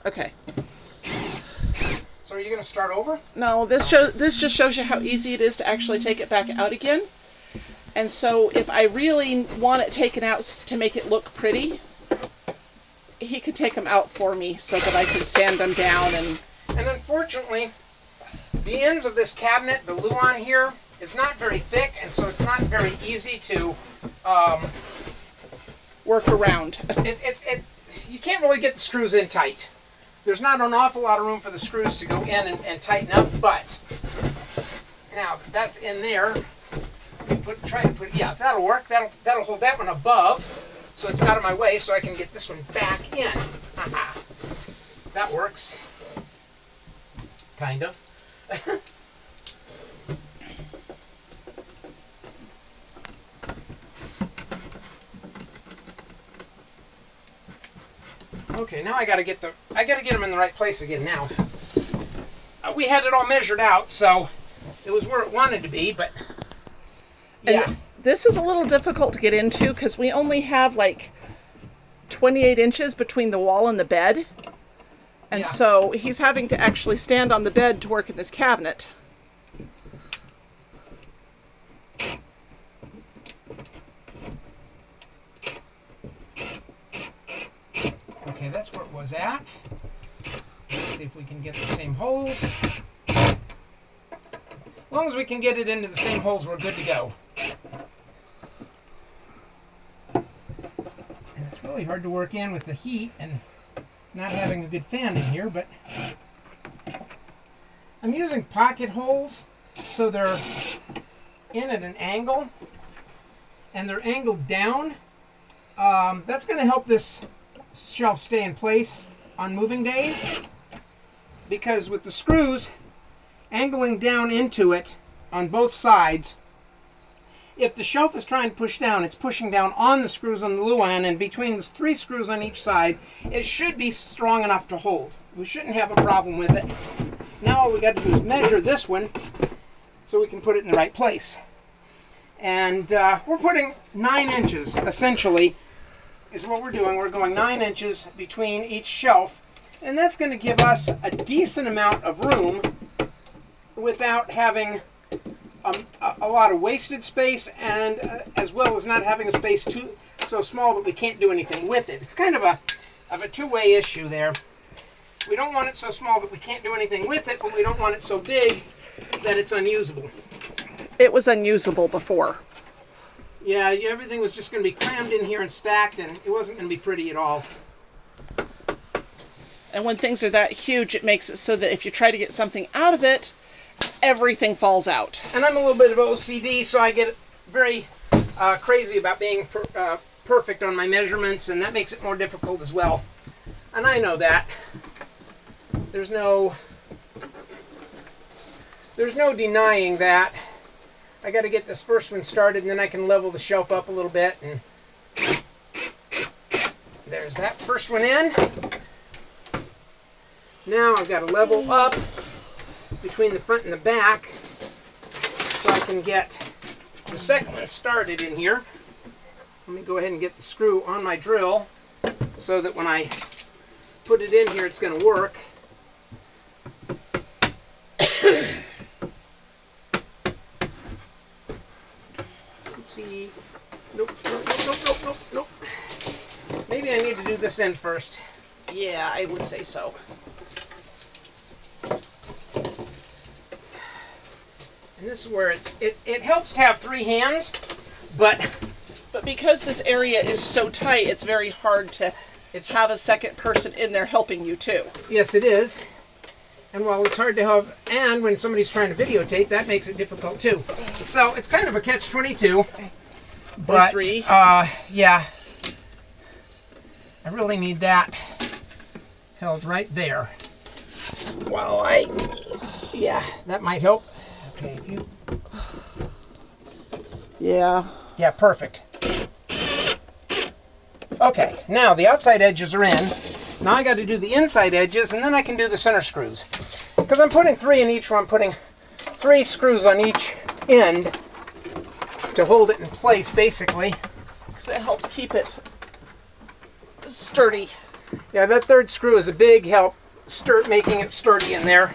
Okay. So are you going to start over? No, this just shows you how easy it is to actually take it back out again. And so if I really want it taken out to make it look pretty, he could take them out for me so that I can sand them down. And unfortunately, the ends of this cabinet, the Luan here, is not very thick, and so it's not very easy to work around. You can't really get the screws in tight. There's not an awful lot of room for the screws to go in and tighten up, but now that that's in there, yeah, that'll work. That'll hold that one above, so it's out of my way, so I can get this one back in. That works. Kind of. Okay, now I gotta get them in the right place again now. We had it all measured out, so it was where it wanted to be, but yeah. And this is a little difficult to get into because we only have like 28 inches between the wall and the bed. And yeah. So he's having to actually stand on the bed to work in this cabinet. Okay, that's where it was at. Let's see if we can get the same holes. As long as we can get it into the same holes, we're good to go. And it's really hard to work in with the heat and not having a good fan in here, but I'm using pocket holes so they're in at an angle and they're angled down. That's going to help this shelf stay in place on moving days, because with the screws angling down into it on both sides, if the shelf is trying to push down, it's pushing down on the screws on the Luan, and between the 3 screws on each side, it should be strong enough to hold. We shouldn't have a problem with it. Now all we got to do is measure this one so we can put it in the right place. And we're putting 9 inches, essentially, is what we're doing. We're going 9 inches between each shelf, and that's going to give us a decent amount of room without having a lot of wasted space, and as well as not having a space so small that we can't do anything with it. It's kind of a two-way issue there. We don't want it so small that we can't do anything with it, but we don't want it so big that it's unusable. It was unusable before. Yeah, everything was just going to be crammed in here and stacked, and it wasn't going to be pretty at all. And when things are that huge, it makes it so that if you try to get something out of it, everything falls out. And I'm a little bit of OCD, so I get very crazy about being perfect on my measurements, and that makes it more difficult as well. And I know that. There's no denying that. I got to get this first one started, and then I can level the shelf up a little bit. And there's that first one in. Now I've got to level up between the front and the back so I can get the second one started in here. Let me go ahead and get the screw on my drill so that when I put it in here, it's going to work. Oopsie. Nope, nope, nope, nope, nope, nope. Maybe I need to do this end first. Yeah, I would say so. And this is where it helps to have 3 hands, but because this area is so tight, it's very hard to have a second person in there helping you too. Yes, it is. And while it's hard to have, and when somebody's trying to videotape, that makes it difficult too. So it's kind of a catch-22. But 3. yeah, I really need that held right there. Well, yeah, that might help. Okay, if you... Yeah. Yeah, perfect. Okay, now the outside edges are in. Now I got to do the inside edges, and then I can do the center screws. Because I'm putting 3 in each one, I'm putting 3 screws on each end to hold it in place, basically. Because it helps keep it sturdy. Yeah, that third screw is a big help, making it sturdy in there.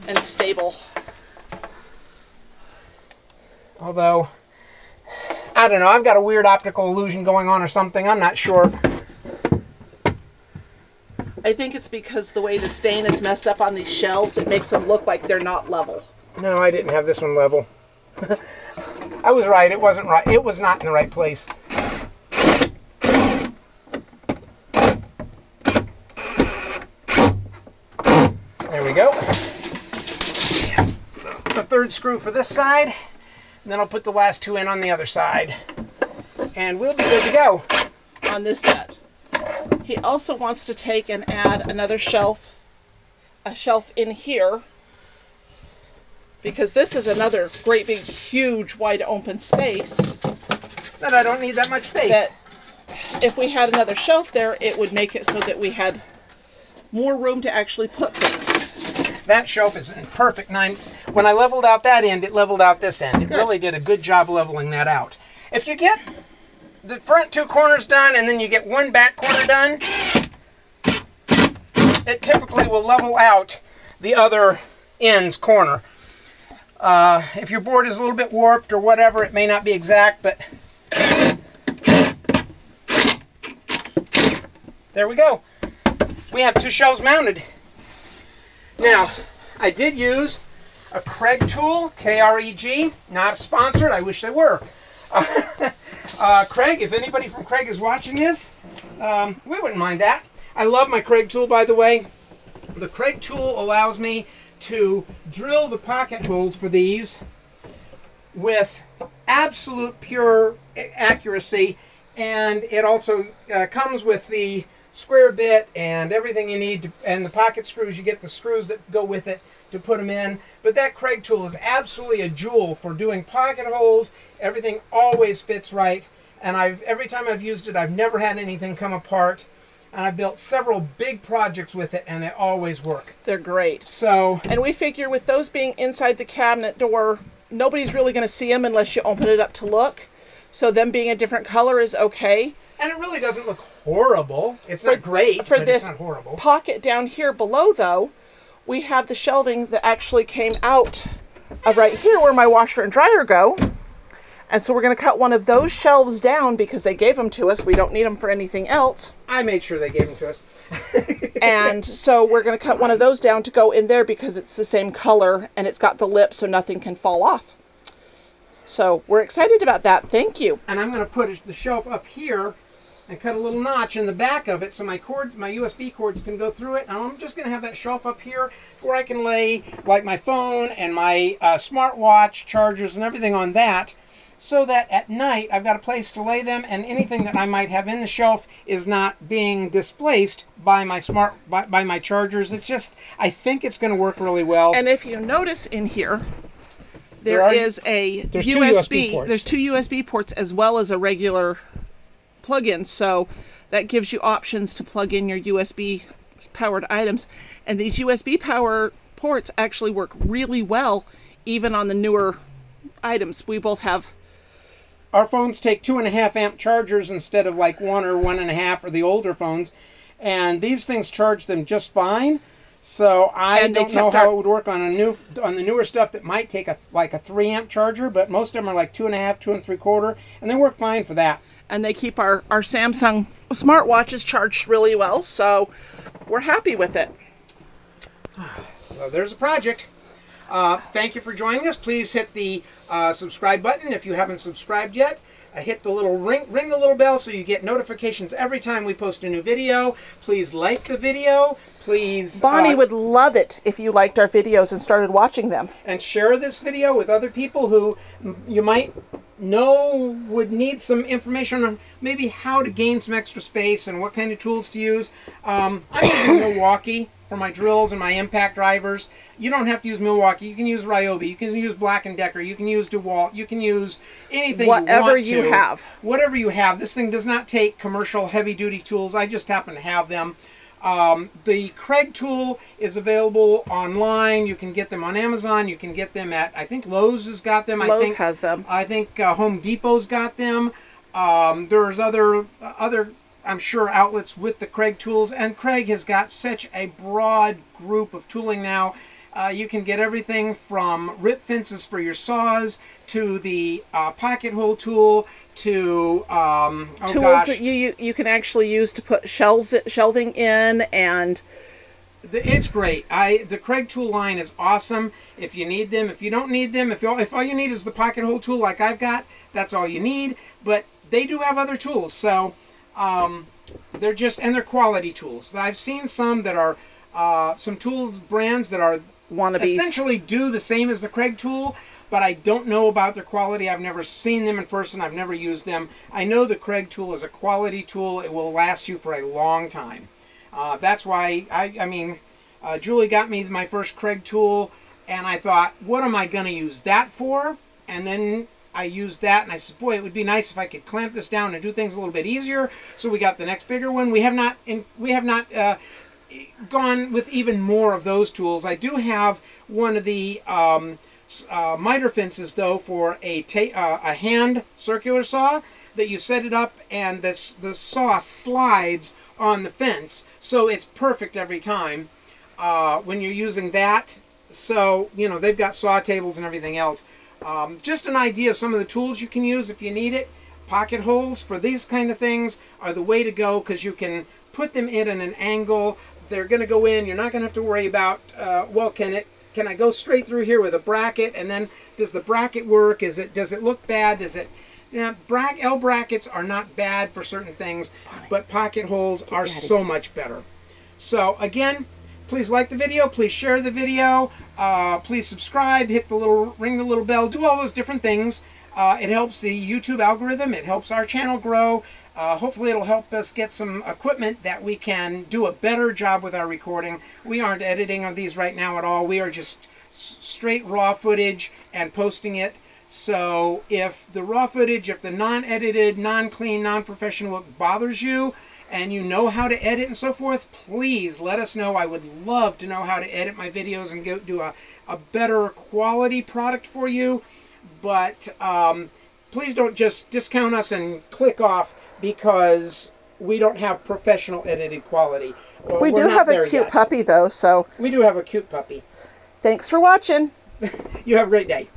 And stable. Although, I don't know, I've got a weird optical illusion going on or something, I'm not sure. I think it's because the way the stain is messed up on these shelves, it makes them look like they're not level. No, I didn't have this one level. I was right, it wasn't right. It was not in the right place. There we go. The third screw for this side, and then I'll put the last two in on the other side. And we'll be good to go. On this set. He also wants to take and add another shelf, a shelf in here, because this is another great big huge wide open space. That I don't need that much space. That if we had another shelf there, it would make it so that we had more room to actually put things. That shelf is in perfect nine. When I leveled out that end, it leveled out this end. It really did a good job leveling that out. If you get the front two corners done and then you get one back corner done, it typically will level out the other end's corner. If your board is a little bit warped or whatever, it may not be exact, but there we go. We have two shelves mounted. Now, I did use a Kreg tool, K-R-E-G, not sponsored, I wish they were. Kreg, if anybody from Kreg is watching this, we wouldn't mind that. I love my Kreg tool, by the way. The Kreg tool allows me to drill the pocket holes for these with absolute pure accuracy, and it also comes with the square bit and everything you need to, and the pocket screws. You get the screws that go with it to put them in. But that Kreg tool is absolutely a jewel for doing pocket holes. Everything always fits right, and every time I've used it, I've never had anything come apart. And I've built several big projects with it, and they always work. They're great. So, and we figure with those being inside the cabinet door, nobody's really going to see them unless you open it up to look. So them being a different color is okay. And it really doesn't look horrible. It's not great, for but this it's not horrible. Pocket down here below, though, we have the shelving that actually came out of right here where my washer and dryer go. And so we're going to cut one of those shelves down because they gave them to us. We don't need them for anything else. I made sure they gave them to us. And so we're going to cut one of those down to go in there because it's the same color and it's got the lip so nothing can fall off. So we're excited about that. Thank you. And I'm going to put the shelf up here and cut a little notch in the back of it so my USB cords can go through it. And I'm just going to have that shelf up here where I can lay like my phone and my smartwatch chargers and everything on that, so that at night I've got a place to lay them, and anything that I might have in the shelf is not being displaced by my by my chargers. It's just, I think it's going to work really well. And if you notice in here, there's two USB ports. There's two USB ports as well as a regular plug-in, so that gives you options to plug in your USB powered items. And these USB power ports actually work really well even on the newer items. We both have. Our phones take 2.5 amp chargers instead of like 1 or 1.5 or the older phones, and these things charge them just fine. So I don't know how it would work on the newer stuff that might take like a 3 amp charger, but most of them are like 2.5, 2 3/4, and they work fine for that. And they keep our Samsung smartwatches charged really well, so we're happy with it. So there's a project. Thank you for joining us. Please hit the subscribe button if you haven't subscribed yet. Hit the little ring the little bell so you get notifications every time we post a new video. Please like the video. Please. Bonnie would love it if you liked our videos and started watching them. And share this video with other people who you might know would need some information on maybe how to gain some extra space and what kind of tools to use. I'm using Milwaukee for my drills and my impact drivers. You don't have to use Milwaukee. You can use Ryobi. You can use Black & Decker. You can use DeWalt. You can use anything whatever you want to. have. Whatever you have. This thing does not take commercial heavy-duty tools. I just happen to have them. The Kreg tool is available online. You can get them on Amazon. You can get them at, I think Lowe's has got them. Lowe's has them. I think Home Depot's got them. There's other I'm sure, outlets with the Kreg tools. And Kreg has got such a broad group of tooling now. You can get everything from rip fences for your saws to the pocket hole tool to tools that you can actually use to put shelving in, and it's great. The Kreg tool line is awesome. If you need them, if you don't need them, if all you need is the pocket hole tool like I've got, that's all you need. But they do have other tools, so they're quality tools. I've seen some that are some tools brands that are wannabes, essentially do the same as the Kreg tool, but I don't know about their quality. I've never seen them in person. I've never used them. I know the Kreg tool is a quality tool. It will last you for a long time. That's why Julie got me my first Kreg tool, and I thought, what am I going to use that for? And then I used that, and I said, boy, it would be nice if I could clamp this down and do things a little bit easier. So we got the next bigger one. We have not gone with even more of those tools. I do have one of the miter fences, though, for a hand circular saw that you set it up, and the saw slides on the fence, so it's perfect every time when you're using that. So, you know, they've got saw tables and everything else. Just an idea of some of the tools you can use if you need it. Pocket holes for these kind of things are the way to go, because you can put them in at an angle. They're going to go in. You're not going to have to worry about, well, can I go straight through here with a bracket, and then does the bracket work? Does it look bad? L brackets are not bad for certain things, but pocket holes are so much better. So again, please like the video, please share the video, please subscribe, ring the little bell, do all those different things. It helps the YouTube algorithm, it helps our channel grow. Hopefully it'll help us get some equipment that we can do a better job with our recording. We aren't editing on these right now at all. We are just straight raw footage and posting it. So if the raw footage, if the non-edited, non-clean, non-professional look bothers you, and you know how to edit and so forth, please let us know. I would love to know how to edit my videos and do a better quality product for you. But please don't just discount us and click off because we don't have professional edited quality. We do have a cute puppy, though, so... We do have a cute puppy. Thanks for watching. You have a great day.